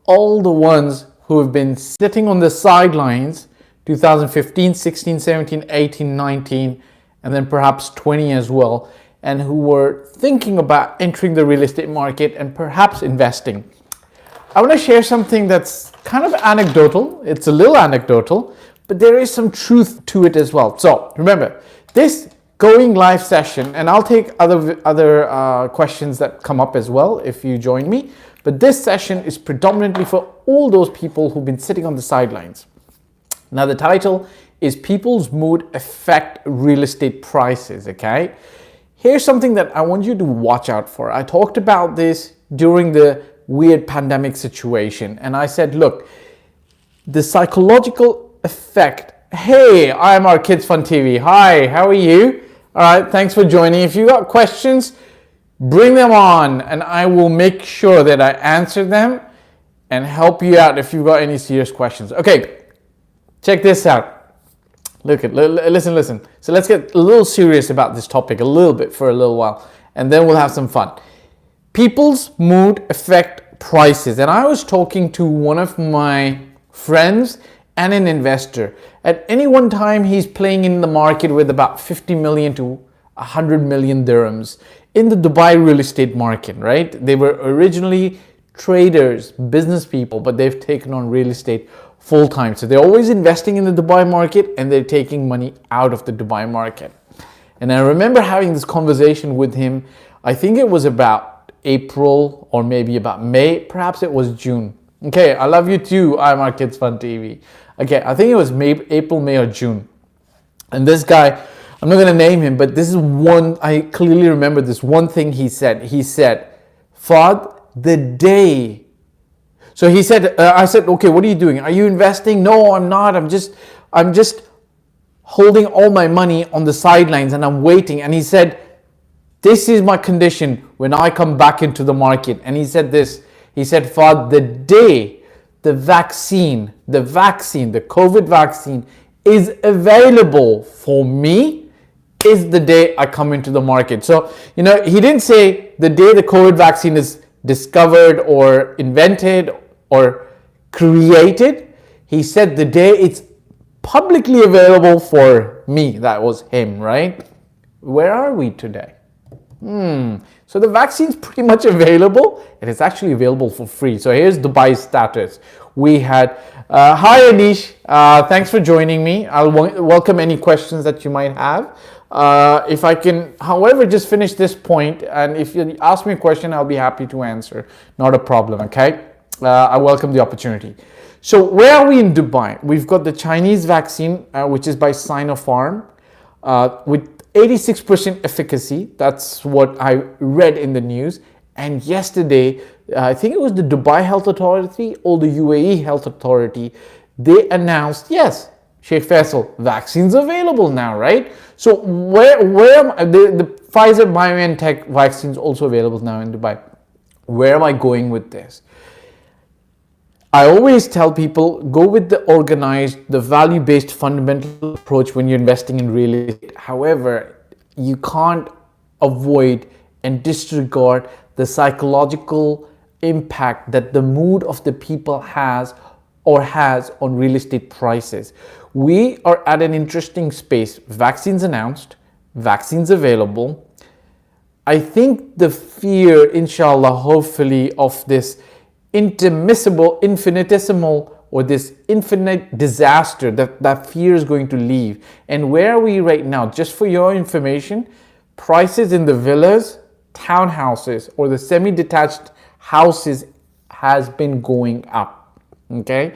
all the ones who have been sitting on the sidelines 2015, 16, 17, 18, 19, and then perhaps 20 as well, and who were thinking about entering the real estate market and perhaps investing. I want to share something that's kind of anecdotal. It's a little anecdotal, but there is some truth to it as well. So remember, this going live session, and I'll take other questions that come up as well if you join me, but this session is predominantly for all those people who've been sitting on the sidelines. Now the title is People's Mood Affect Real Estate Prices, okay? Here's something that I want you to watch out for. I talked about this during the weird pandemic situation, and I said, look, the psychological effect. Hey, I'm our Kids Fun TV. Hi, how are you? All right, thanks for joining. If you got questions, bring them on, and I will make sure that I answer them and help you out if you've got any serious questions. Okay. Check this out. Listen. So let's get a little serious about this topic a little bit for a little while, and then we'll have some fun. People's mood affect prices. And I was talking to one of my friends and an investor. At any one time, he's playing in the market with about 50 million to 100 million dirhams in the Dubai real estate market, right? They were originally traders, business people, but they've taken on real estate full time. So they're always investing in the Dubai market and they're taking money out of the Dubai market. And I remember having this conversation with him. I think it was about April or maybe about May, perhaps it was June. Okay, I love you too. I'm our Kids Fun TV. Okay, I think it was April, May or June. And this guy, I'm not going to name him, but this is one, I clearly remember this one thing he said. He said, Fahd, the day. So he said, I said, okay, what are you doing? Are you investing? No, I'm not. I'm just holding all my money on the sidelines and I'm waiting. And he said, this is my condition when I come back into the market. And he said this, he said, Fahd, the day the vaccine, the COVID vaccine is available for me is the day I come into the market. So, he didn't say the day the COVID vaccine is discovered or invented or created. He said the day it's publicly available for me. That was him, right? Where are we today? So the vaccine's pretty much available. It is actually available for free. So here's Dubai's status. We had, hi Anish, thanks for joining me. I'll welcome any questions that you might have. If I can, however, just finish this point, and if you ask me a question, I'll be happy to answer. Not a problem, okay? I welcome the opportunity. So where are we in Dubai? We've got the Chinese vaccine, which is by Sinopharm, with 86% efficacy. That's what I read in the news. And yesterday, I think it was the Dubai Health Authority or the UAE Health Authority, they announced, yes, Sheikh Faisal, vaccines available now, right? So where the Pfizer BioNTech vaccines also available now in Dubai. Where am I going with this? I always tell people, go with the organized, the value-based fundamental approach when you're investing in real estate. However, you can't avoid and disregard the psychological impact that the mood of the people has on real estate prices. We are at an interesting space. Vaccines announced, vaccines available. I think the fear, inshallah, hopefully, of this infinitesimal or this infinite disaster, that fear is going to leave. And where are we right now? Just for your information, prices in the villas, townhouses, or the semi-detached houses has been going up, okay?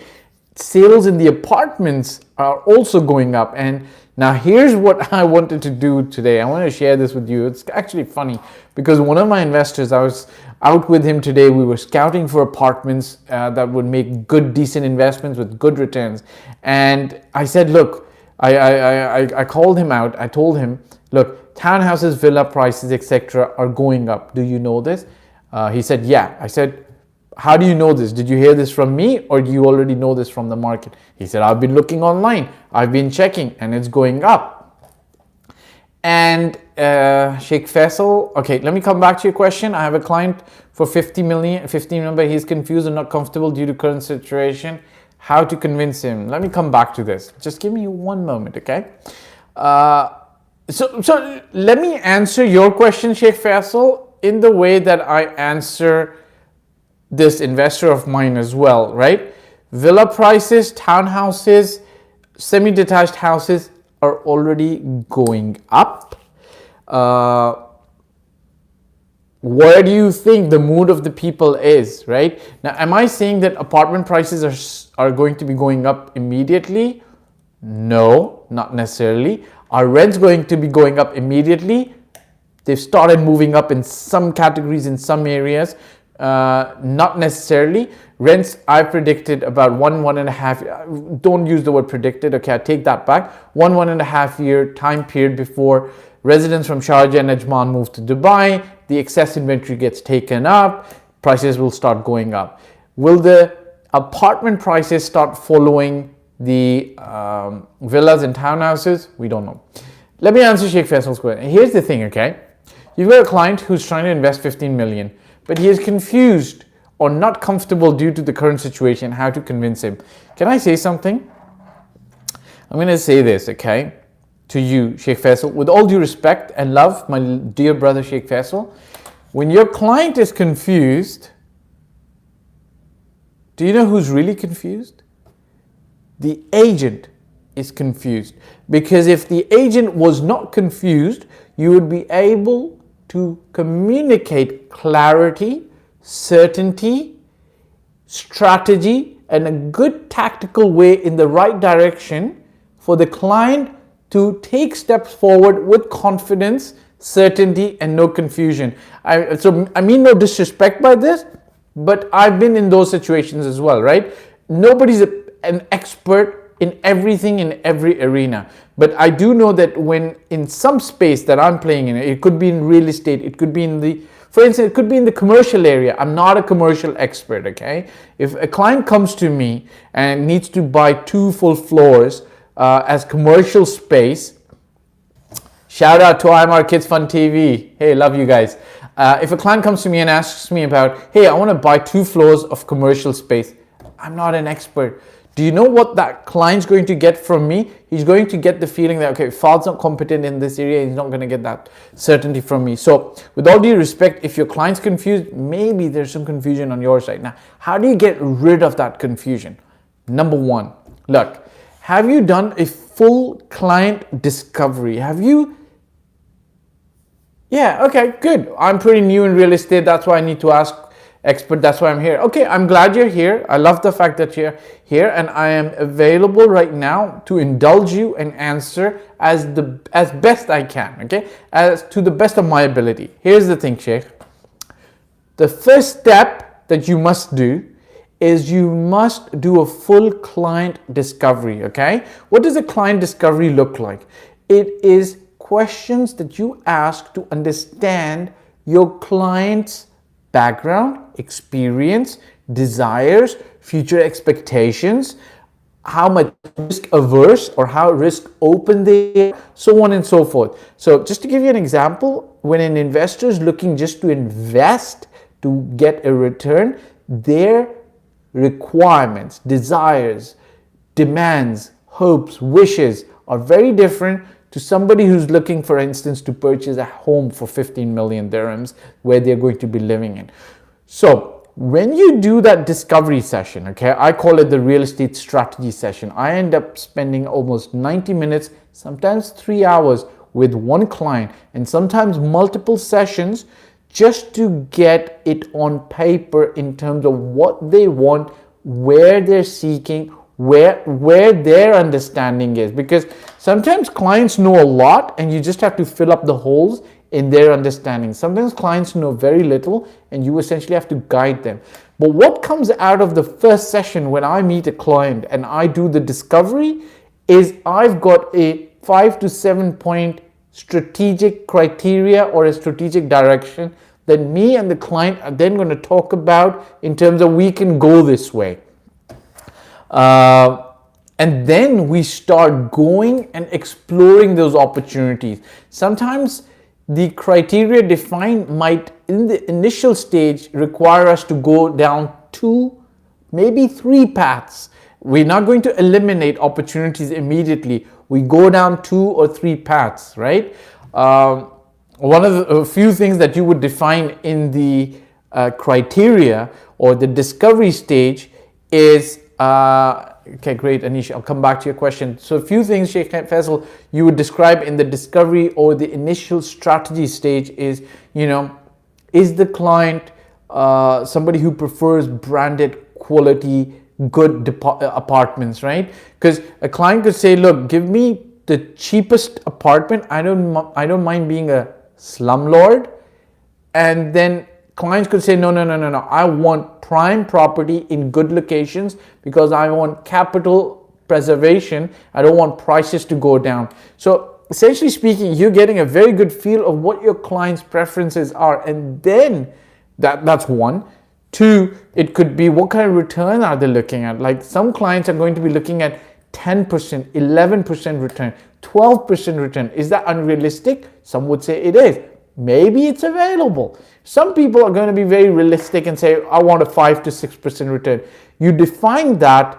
Sales in the apartments are also going up. And now here's what I wanted to do today. I want to share this with you. It's actually funny because one of my investors, I was out with him today. We were scouting for apartments that would make good, decent investments with good returns. And I said, look, I called him out. I told him, look, townhouses, villa prices, etc. are going up. Do you know this? He said, yeah. I said, how do you know this? Did you hear this from me or do you already know this from the market? He said, I've been looking online. I've been checking and it's going up. And Sheikh Faisal. Okay, let me come back to your question. I have a client for 15 million, but he's confused and not comfortable due to current situation. How to convince him? Let me come back to this. Just give me one moment, okay? So let me answer your question, Sheikh Faisal, in the way that I answer this investor of mine as well, right? Villa prices, townhouses, semi-detached houses are already going up. Where do you think the mood of the people is, right? Now, am I saying that apartment prices are going to be going up immediately? No, not necessarily. Are rents going to be going up immediately? They've started moving up in some categories, in some areas. Not necessarily. Rents, I predicted about one and a half, don't use the word predicted, okay, I take that back. One and a half year time period before residents from Sharjah and Ajman move to Dubai, the excess inventory gets taken up, prices will start going up. Will the apartment prices start following the villas and townhouses? We don't know. Let me answer Sheikh Faisal's question. Here's the thing, okay? You've got a client who's trying to invest 15 million, but he is confused or not comfortable due to the current situation. How to convince him? Can I say something? I'm going to say this, okay, to you, Sheikh Faisal, with all due respect and love, my dear brother Sheikh Faisal. When your client is confused, do you know who's really confused? The agent is confused. Because if the agent was not confused, you would be able to communicate clarity, certainty, strategy, and a good tactical way in the right direction for the client to take steps forward with confidence, certainty, and no confusion. I mean no disrespect by this, but I've been in those situations as well, right? Nobody's an expert in everything in every arena. But I do know that when in some space that I'm playing in, it could be in real estate, it could be in the, for instance, it could be in the commercial area. I'm not a commercial expert, okay? If a client comes to me and needs to buy 2 full floors as commercial space, shout out to IMR Kids Fun TV. Hey, love you guys. If a client comes to me and asks me about, hey, I want to buy 2 floors of commercial space, I'm not an expert. Do you know what that client's going to get from me? He's going to get the feeling that, okay, Fahd's not competent in this area, he's not going to get that certainty from me. So with all due respect, if your client's confused, maybe there's some confusion on your side. Now, how do you get rid of that confusion? Number 1, look, have you done a full client discovery? Have you? Yeah, okay, good. I'm pretty new in real estate. That's why I need to ask expert. That's why I'm here. Okay, I'm glad you're here. I love the fact that you're here, and I am available right now to indulge you and answer as best I can, okay? As to the best of my ability. Here's the thing, Sheikh. The first step that you must do is you must do a full client discovery, okay? What does a client discovery look like? It is questions that you ask to understand your client's background, experience, desires, future expectations, how much risk averse or how risk open they are, so on and so forth. So just to give you an example, when an investor is looking just to invest to get a return, their requirements, desires, demands, hopes, wishes are very different to somebody who's looking, for instance, to purchase a home for 15 million dirhams where they're going to be living in. So when you do that discovery session, okay, I call it the real estate strategy session. I end up spending almost 90 minutes, sometimes 3 hours with one client, and sometimes multiple sessions just to get it on paper in terms of what they want, where they're seeking, where their understanding is. Because sometimes clients know a lot and you just have to fill up the holes in their understanding. Sometimes clients know very little and you essentially have to guide them. But what comes out of the first session when I meet a client and I do the discovery is I've got a 5 to 7 point strategic criteria or a strategic direction that me and the client are then going to talk about in terms of we can go this way. And then we start going and exploring those opportunities. Sometimes the criteria defined might in the initial stage require us to go down 2, maybe 3 paths. We're not going to eliminate opportunities immediately. We go down 2 or 3 paths, right? One of the few things that you would define in the criteria or the discovery stage is okay, great, Anish, I'll come back to your question. So a few things, Sheikh Faisal, you would describe in the discovery or the initial strategy stage is, is the client somebody who prefers branded quality, good apartments, right? Because a client could say, look, give me the cheapest apartment. I don't mind being a slumlord. And then clients could say, no, I want prime property in good locations because I want capital preservation. I don't want prices to go down. So essentially speaking, you're getting a very good feel of what your client's preferences are. And then that's one. 2, it could be what kind of return are they looking at? Like some clients are going to be looking at 10%, 11% return, 12% return. Is that unrealistic? Some would say it is. Maybe it's available. Some people are going to be very realistic and say, I want a 5 to 6% return. You define that.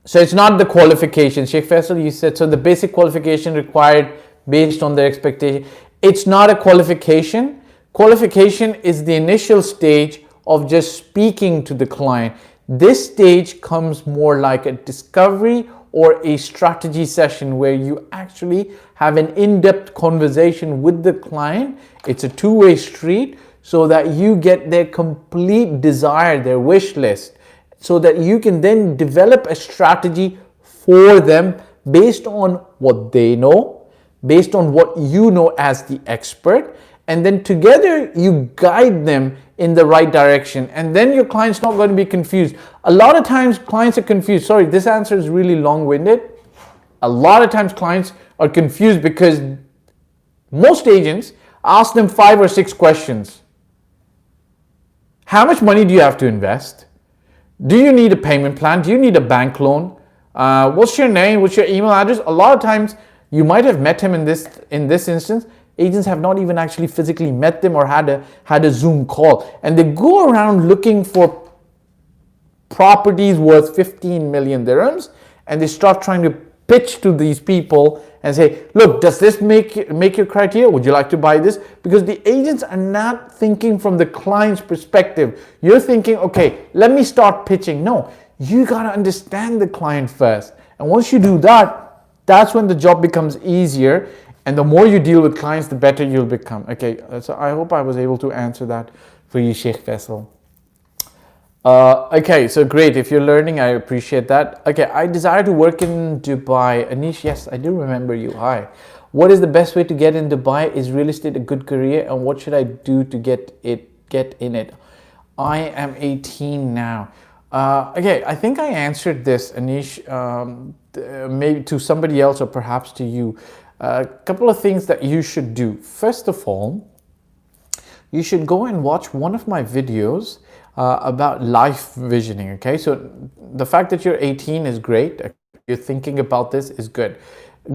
So it's not the qualification. Sheikh Faisal, you said, so the basic qualification required based on their expectation. It's not a qualification. Qualification is the initial stage of just speaking to the client. This stage comes more like a discovery or a strategy session where you actually have an in-depth conversation with the client. It's a two-way street so that you get their complete desire, their wish list, so that you can then develop a strategy for them based on what they know, based on what you know as the expert, and then together you guide them in the right direction, and then your client's not going to be confused. A lot of times clients are confused. Sorry, this answer is really long-winded. A lot of times clients are confused because most agents ask them 5 or 6 questions. How much money do you have to invest? Do you need a payment plan? Do you need a bank loan? What's your name? What's your email address? A lot of times you might have met him in this instance. Agents have not even actually physically met them or had a Zoom call, and they go around looking for properties worth 15 million dirhams, and they start trying to pitch to these people and say, look, does this make your criteria? Would you like to buy this? Because the agents are not thinking from the client's perspective. You're thinking, okay, let me start pitching. No, you got to understand the client first, and once you do that, that's when the job becomes easier. And the more you deal with clients, the better you'll become. Okay, so I hope I was able to answer that for you, Sheikh Faisal. Okay, so great. If you're learning, I appreciate that. Okay, I desire to work in Dubai. Anish, yes, I do remember you. Hi. What is the best way to get in Dubai? Is real estate a good career? And what should I do to get in it? I am 18 now. Okay, I think I answered this, Anish, maybe to somebody else or perhaps to you. A couple of things that you should do. First of all, you should go and watch one of my videos about life visioning. Okay, so the fact that you're 18 is great. You're thinking about this is good.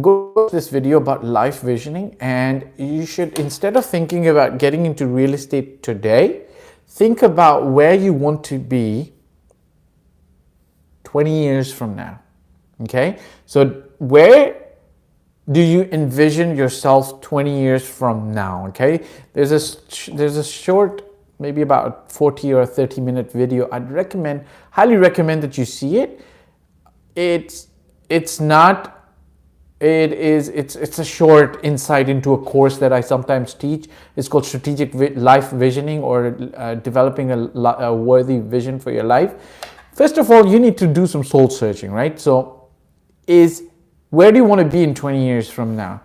Go watch this video about life visioning, and you should, instead of thinking about getting into real estate today, think about where you want to be 20 years from now. Okay, so where do you envision yourself 20 years from now? Okay, there's a short, maybe about 40 or 30-minute video. I'd highly recommend that you see it. It's a short insight into a course that I sometimes teach. It's called Strategic Life Visioning, or developing a worthy vision for your life. First of all, you need to do some soul searching, right? So where do you want to be in 20 years from now?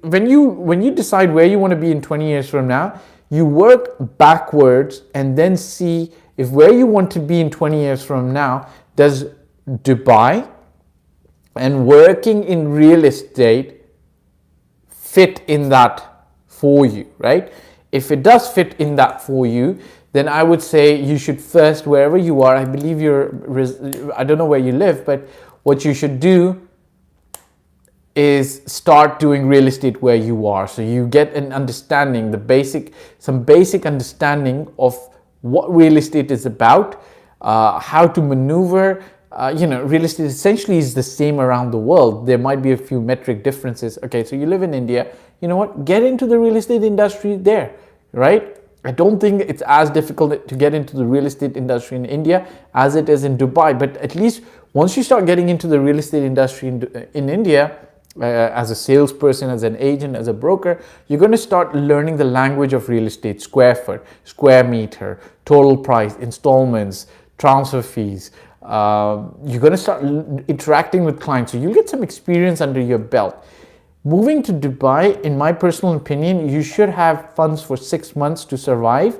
When you decide where you want to be in 20 years from now, you work backwards and then see if where you want to be in 20 years from now, does Dubai and working in real estate fit in that for you, right? If it does fit in that for you, then I would say you should first, wherever you are, I believe I don't know where you live, but what you should do is start doing real estate where you are. So you get an understanding, some basic understanding of what real estate is about, how to maneuver. Real estate essentially is the same around the world. There might be a few metric differences. Okay, so you live in India, you know what? Get into the real estate industry there, right? I don't think it's as difficult to get into the real estate industry in India as it is in Dubai. But at least once you start getting into the real estate industry in India, as a salesperson, as an agent, as a broker, you're going to start learning the language of real estate: square foot, square meter, total price, installments, transfer fees. You're going to start interacting with clients, so you'll get some experience under your belt. Moving to Dubai, in my personal opinion, you should have funds for 6 months to survive.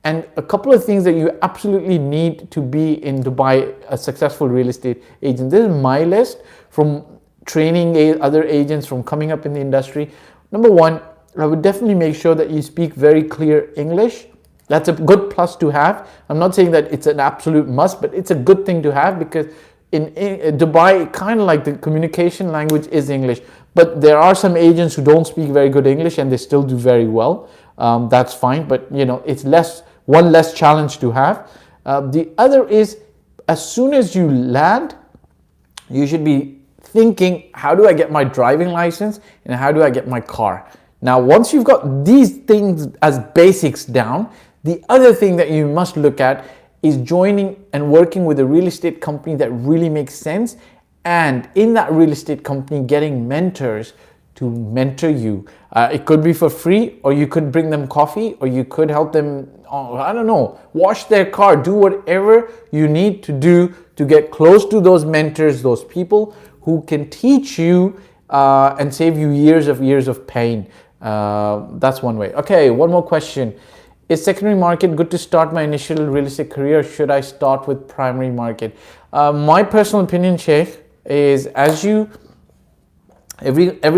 And a couple of things that you absolutely need to be in Dubai, a successful real estate agent. This is my list from training other agents, from coming up in the industry. Number one, I would definitely make sure that you speak very clear English. That's a good plus to have. I'm not saying that it's an absolute must, but it's a good thing to have, because in Dubai, kind of like the communication language is English. But there are some agents who don't speak very good English and they still do very well. That's fine, but it's one less challenge to have. The other is, as soon as you land, you should be thinking, how do I get my driving license and how do I get my car? Now, once you've got these things as basics down, the other thing that you must look at is joining and working with a real estate company that really makes sense, and in that real estate company getting mentors to mentor you. It could be for free, or you could bring them coffee, or you could help them, wash their car, do whatever you need to do to get close to those mentors, those people who can teach you and save you years of pain. That's one way. Okay, one more question. Is secondary market good to start my initial real estate career? Or should I start with primary market? My personal opinion, Sheikh, is every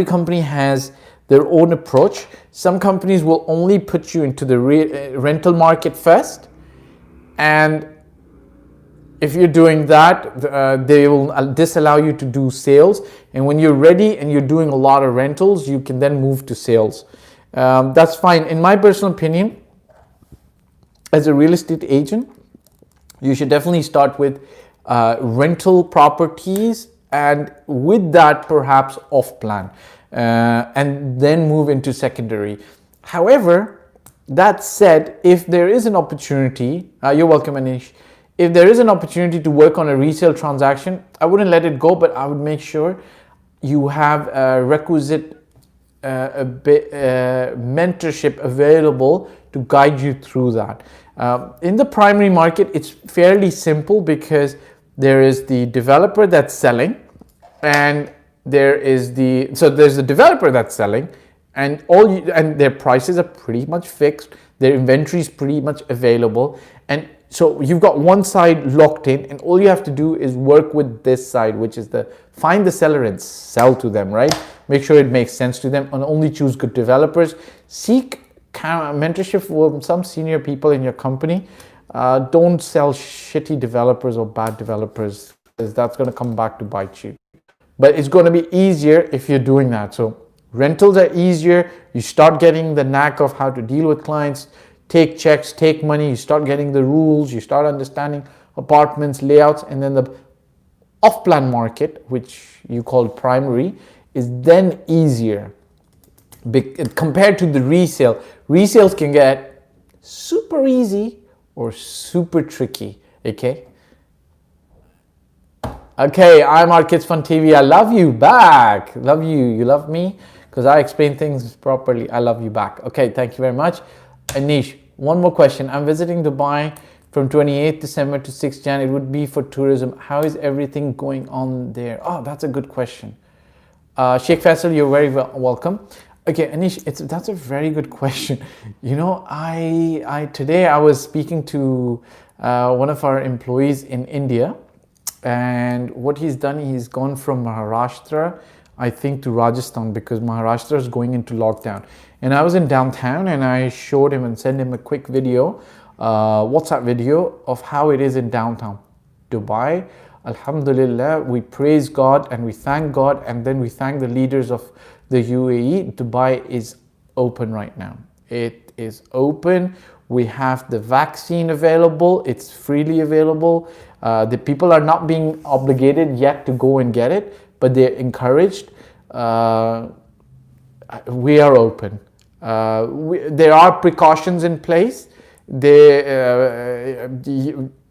company has their own approach. Some companies will only put you into the rental market first, and if you're doing that, they will disallow you to do sales. And when you're ready and you're doing a lot of rentals, you can then move to sales. That's fine. In my personal opinion, as a real estate agent, you should definitely start with rental properties, and with that, perhaps off plan, and then move into secondary. However, that said, if there is an opportunity, you're welcome, Anish. If there is an opportunity to work on a resale transaction, I wouldn't let it go, but I would make sure you have a requisite mentorship available to guide you through that. In the primary market, it's fairly simple, because there is the developer that's selling, and there's the developer that's selling, and their prices are pretty much fixed. Their inventory is pretty much available, and so you've got one side locked in, and all you have to do is work with this side, which is find the seller and sell to them, right? Make sure it makes sense to them, and only choose good developers. Seek mentorship from some senior people in your company. Don't sell shitty developers or bad developers, because that's going to come back to bite you. But it's going to be easier if you're doing that. So rentals are easier. You start getting the knack of how to deal with clients, take checks, take money. You start getting the rules. You start understanding apartments, layouts, and then the off-plan market, which you call primary, is then easier compared to the resale. Resales can get super easy or super tricky. Okay, I'm our Kids Fun TV. I love you back. Love you. You love me because I explain things properly. I love you back. Okay, thank you very much. Anish, one more question. I'm visiting Dubai from 28th December to 6th Jan. It would be for tourism. How is everything going on there? Oh, that's a good question. Sheikh Faisal, you're very welcome. Okay, Anish, that's a very good question. You know, today I was speaking to one of our employees in India, and what he's done, he's gone from Maharashtra, I think, to Rajasthan, because Maharashtra is going into lockdown. And I was in downtown, and I showed him and sent him a quick video, WhatsApp video of how it is in downtown Dubai. Alhamdulillah, we praise God and we thank God, and then we thank the leaders of the UAE. Dubai is open right now. It is open. We have the vaccine available. It's freely available. The people are not being obligated yet to go and get it, but they're encouraged. We are open. There are precautions in place.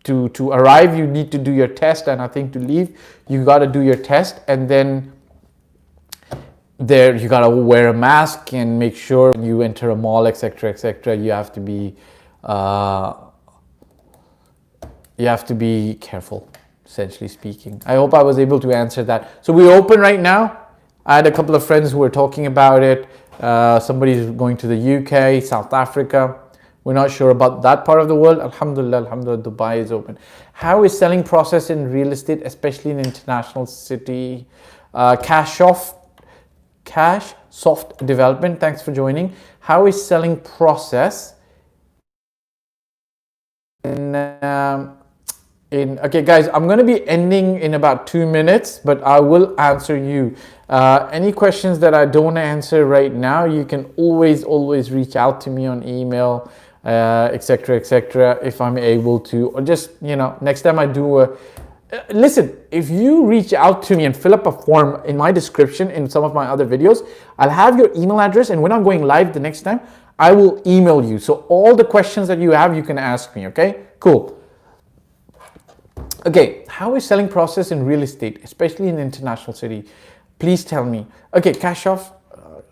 To arrive, you need to do your test, and I think to leave, you got to do your test, and then there you got to wear a mask and make sure when you enter a mall, etc., etc. You have to be careful, essentially speaking. I hope I was able to answer that. So we're open right now. I had a couple of friends who were talking about it. Somebody's going to the UK, South Africa. We're not sure about that part of the world. Alhamdulillah, alhamdulillah, Dubai is open. How is selling process in real estate, especially in international city? Cash soft development. Thanks for joining. How is selling process okay guys, I'm going to be ending in about 2 minutes, but I will answer you. Any questions that I don't answer right now, you can always reach out to me on email, etc., etc., if I'm able to, or just, next time I do listen, if you reach out to me and fill up a form in my description in some of my other videos, I'll have your email address, and when I'm going live the next time, I will email you. So all the questions that you have, you can ask me, okay? Cool. Okay, how is selling process in real estate, especially in international city? Please tell me. Okay, cash off,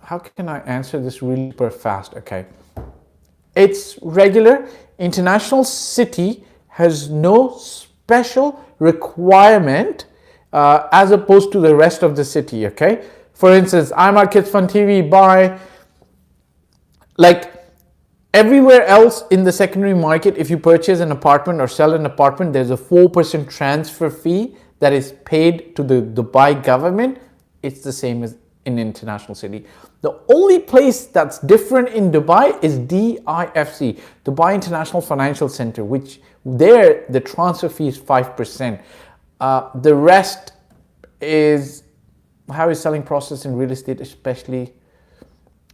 how can I answer this really super fast? Okay. It's regular. International city has no special requirement as opposed to the rest of the city, okay? For instance, I'm at Kids Fun TV, buy, like everywhere else in the secondary market, if you purchase an apartment or sell an apartment, there's a 4% transfer fee that is paid to the Dubai government. It's the same as in international city. The only place that's different in Dubai is DIFC, Dubai International Financial Center, which there the transfer fee is 5%. The rest is, how is selling process in real estate, especially,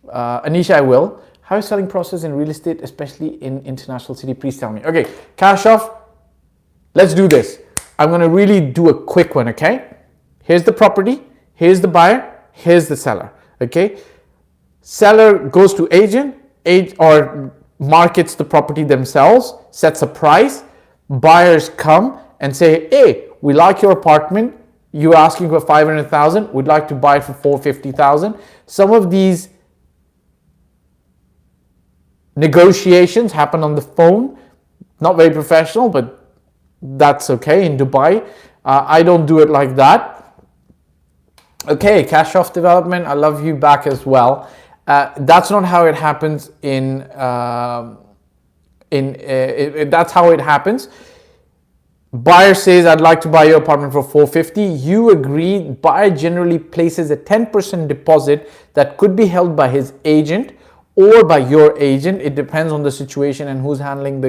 Anisha, I will. How is selling process in real estate, especially in international city? Please tell me. Okay, cash off. Let's do this. I'm going to really do a quick one, okay? Here's the property. Here's the buyer. Here's the seller, okay? Seller goes to agent or markets the property themselves, sets a price. Buyers come and say, hey, we like your apartment. You're asking for 500,000. We'd like to buy it for 450,000. Some of these negotiations happen on the phone. Not very professional, but that's okay in Dubai. I don't do it like that. Okay, cash off development. I love you back as well. That's not how it happens that's how it happens. Buyer says, I'd like to buy your apartment for 450. You agree. Buyer generally places a 10% deposit that could be held by his agent or by your agent. It depends on the situation and who's handling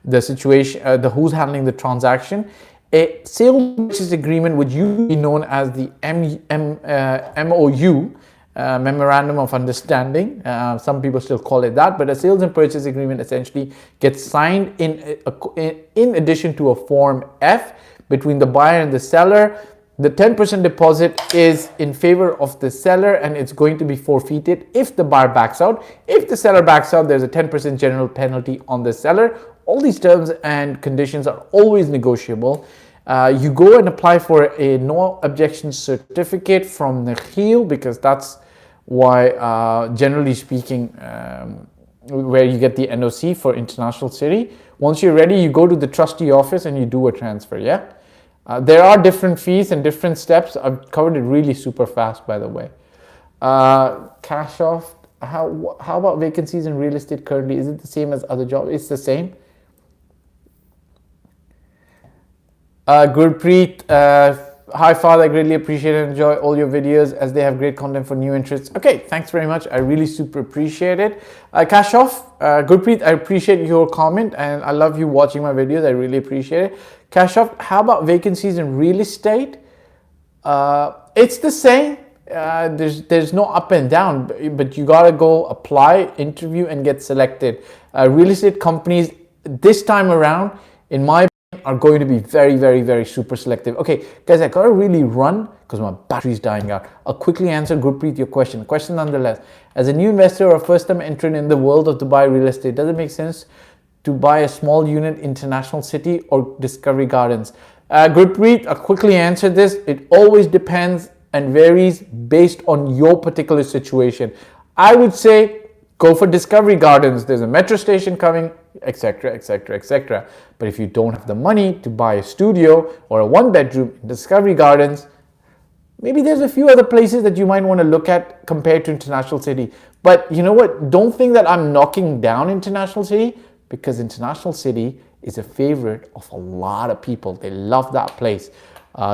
the situation, who's handling the transaction. A sale purchase agreement, which usually known as the MOU, Memorandum of Understanding. Some people still call it that, but a sales and purchase agreement essentially gets signed in addition to a Form F between the buyer and the seller. The 10% deposit is in favor of the seller, and it's going to be forfeited if the buyer backs out. If the seller backs out, there's a 10% general penalty on the seller. All these terms and conditions are always negotiable. You go and apply for a no objection certificate from Nakhil, because that's why, generally speaking, where you get the NOC for international city. Once you're ready, you go to the trustee office and you do a transfer, yeah? There are different fees and different steps. I've covered it really super fast, by the way. Cash off. How about vacancies in real estate currently? Is it the same as other jobs? It's the same. Gurpreet, Hi Fahd, I greatly appreciate and enjoy all your videos as they have great content for new interests. Okay, thanks very much. I really super appreciate it. Kashof, Gurpreet, I appreciate your comment and I love you watching my videos. I really appreciate it. Kashof, how about vacancies in real estate? It's the same. There's no up and down, but you gotta go apply, interview, and get selected. Real estate companies this time around, in my opinion, are going to be very super selective. Okay, guys, I gotta really run because my battery's dying out. I'll quickly answer Gurpreet your question. Question nonetheless. As a new investor or a first-time entrant in the world of Dubai real estate, does it make sense to buy a small unit International City or Discovery Gardens? Gurpreet, I'll quickly answer this. It always depends and varies based on your particular situation. I would say go for Discovery Gardens. There's a metro station coming, etc. But if you don't have the money to buy a studio or a one-bedroom in Discovery Gardens, maybe there's a few other places that you might want to look at compared to International City. But you know what? Don't think that I'm knocking down International City, because International City is a favorite of a lot of people. They love that place.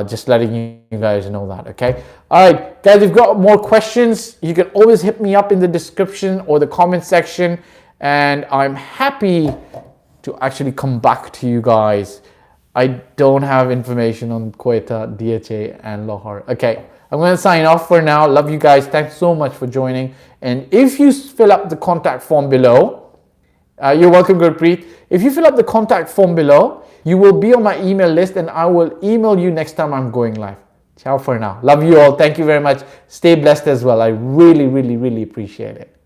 Just letting you guys know that, okay? All right, guys, if you've got more questions, you can always hit me up in the description or the comment section, and I'm happy to actually come back to you guys. I don't have information on Quetta, DHA, and Lahore. Okay, I'm going to sign off for now. Love you guys. Thanks so much for joining. And if you fill up the contact form below, you're welcome, Gurpreet. If you fill up the contact form below, you will be on my email list and I will email you next time I'm going live. Ciao for now. Love you all. Thank you very much. Stay blessed as well. I really appreciate it.